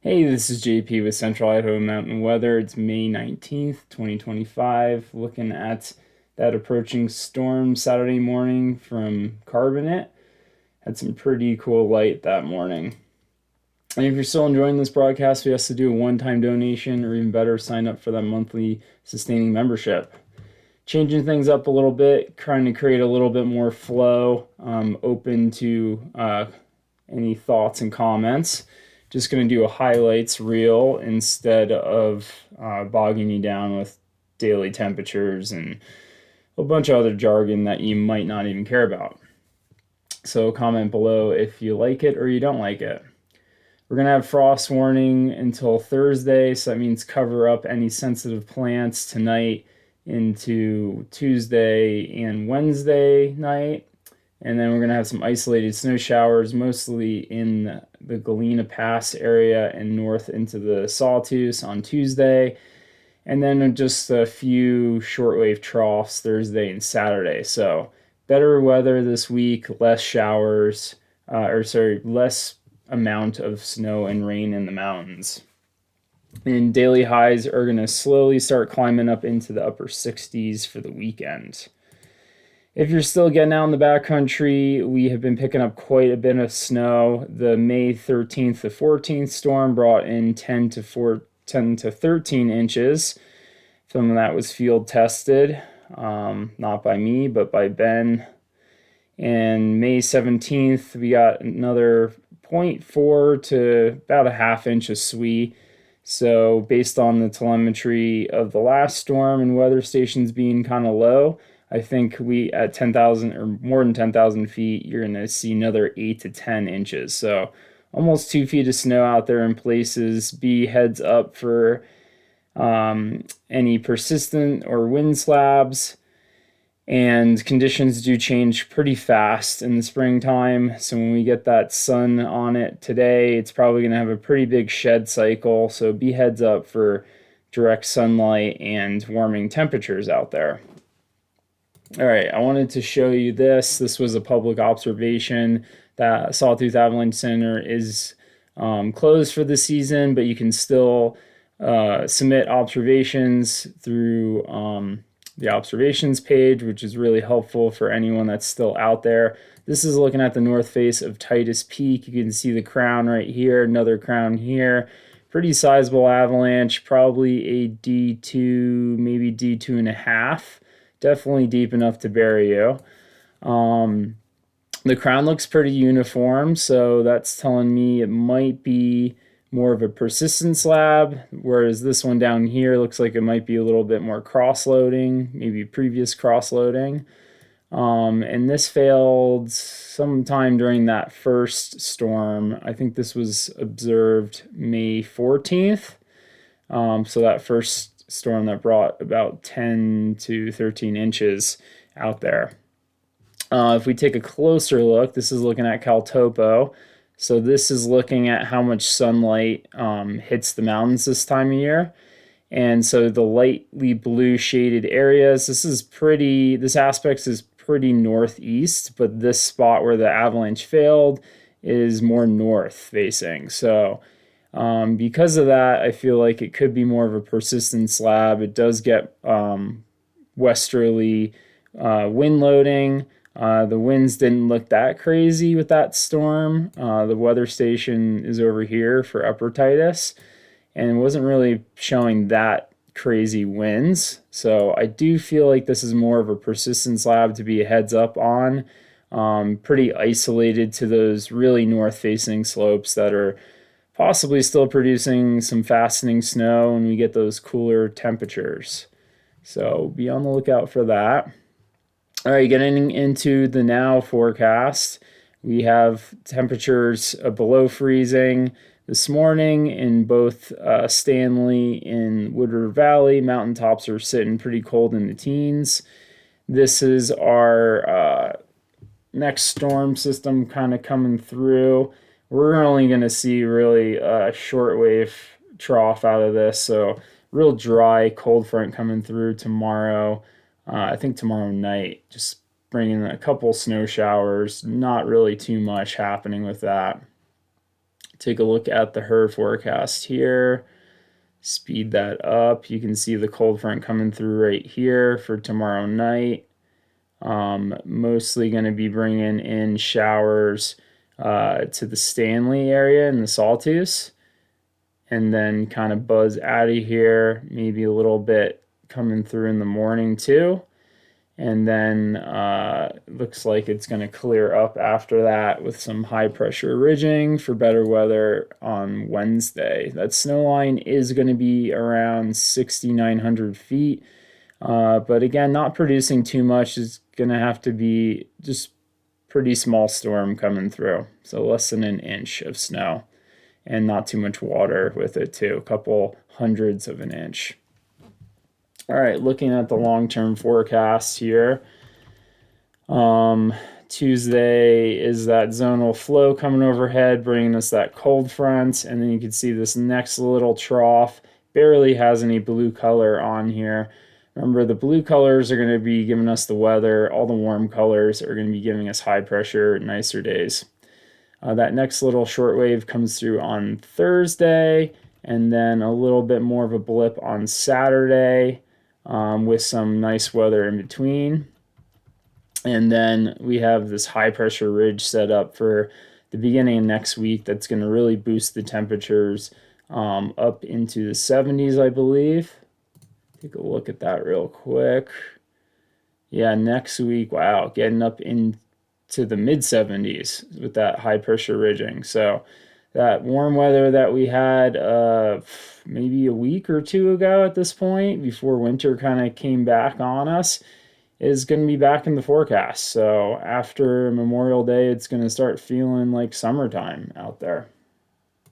Hey, this is JP with Central Idaho Mountain Weather. It's May 19th, 2025. Looking at that approaching storm Saturday morning from Carbonate. Had some pretty cool light that morning. And if you're still enjoying this broadcast, we ask to do a one-time donation or even better, sign up for that monthly sustaining membership. Changing things up a little bit, trying to create a little bit more flow, open to any thoughts and comments. Just going to do a highlights reel instead of bogging you down with daily temperatures and a bunch of other jargon that you might not even care about. So comment below if you like it or you don't like it. We're going to have frost warning until Thursday, so that means cover up any sensitive plants tonight into Tuesday and Wednesday night. And then we're going to have some isolated snow showers, mostly in the Galena Pass area and north into the Sawtooth on Tuesday. And then just a few shortwave troughs Thursday and Saturday. So better weather this week, less showers, less amount of snow and rain in the mountains. And daily highs are going to slowly start climbing up into the upper 60s for the weekend. If you're still getting out in the backcountry, we have been picking up quite a bit of snow. The May 13th to 14th storm brought in 10 to 13 inches. Some of that was field tested, not by me, but by Ben. And May 17th, we got another zero point 0.4 to about a half inch of SWE. So, based on the telemetry of the last storm and weather stations being kind of low, I think we at 10,000 or more than 10,000 feet, you're going to see another 8 to 10 inches. So, almost 2 feet of snow out there in places. Be heads up for any persistent or wind slabs. And conditions do change pretty fast in the springtime. So when we get that sun on it today, it's probably going to have a pretty big shed cycle. So be heads up for direct sunlight and warming temperatures out there. All right, I wanted to show you this. This was a public observation that Sawtooth Avalanche Center is closed for the season, but you can still submit observations through the observations page, which is really helpful for anyone that's still out there. This is looking at the north face of Titus Peak. You can see the crown right here, another crown here. Pretty sizable avalanche, probably a D2, maybe D2 and a half. Definitely deep enough to bury you. The crown looks pretty uniform, so that's telling me it might be more of a persistent slab, whereas this one down here looks like it might be a little bit more cross-loading, maybe previous cross-loading. And this failed sometime during that first storm. I think this was observed May 14th. So that first storm that brought about 10 to 13 inches out there. If we take a closer look, this is looking at CalTopo. So this is looking at how much sunlight hits the mountains this time of year. And so the lightly blue shaded areas, this aspect is pretty northeast, but this spot where the avalanche failed is more north facing. So because of that, I feel like it could be more of a persistent slab. It does get westerly wind loading. The winds didn't look that crazy with that storm. The weather station is over here for Upper Titus and wasn't really showing that crazy winds. So I do feel like this is more of a persistent slab to be a heads up on. Pretty isolated to those really north facing slopes that are possibly still producing some fastening snow when we get those cooler temperatures. So be on the lookout for that. All right, getting into the now forecast, we have temperatures below freezing this morning in both Stanley and Wood River Valley. Mountaintops are sitting pretty cold in the teens. This is our next storm system kind of coming through. We're only going to see really a shortwave trough out of this, so real dry cold front coming through tomorrow. I think tomorrow night, just bringing a couple snow showers, not really too much happening with that. Take a look at the HER forecast here. Speed that up. You can see the cold front coming through right here for tomorrow night. Mostly going to be bringing in showers to the Stanley area and the Sawtooth, and then kind of buzz out of here. Maybe a little bit coming through in the morning too. And then looks like it's going to clear up after that with some high pressure ridging for better weather on Wednesday. That snow line is going to be around 6,900 feet. But again, not producing too much. Is going to have to be just pretty small storm coming through. So less than an inch of snow and not too much water with it too. A couple hundredths of an inch. All right, looking at the long-term forecast here. Tuesday is that zonal flow coming overhead, bringing us that cold front, and then you can see this next little trough barely has any blue color on here. Remember, the blue colors are going to be giving us the weather. All the warm colors are going to be giving us high pressure, nicer days. That next little short wave comes through on Thursday, and then a little bit more of a blip on Saturday. With some nice weather in between. And then we have this high pressure ridge set up for the beginning of next week that's going to really boost the temperatures up into the 70s, I believe. Take a look at that real quick. Yeah, next week, wow, getting up into the mid 70s with that high pressure ridging. So that warm weather that we had maybe a week or two ago at this point, before winter kind of came back on us, is going to be back in the forecast. So after Memorial Day, it's going to start feeling like summertime out there.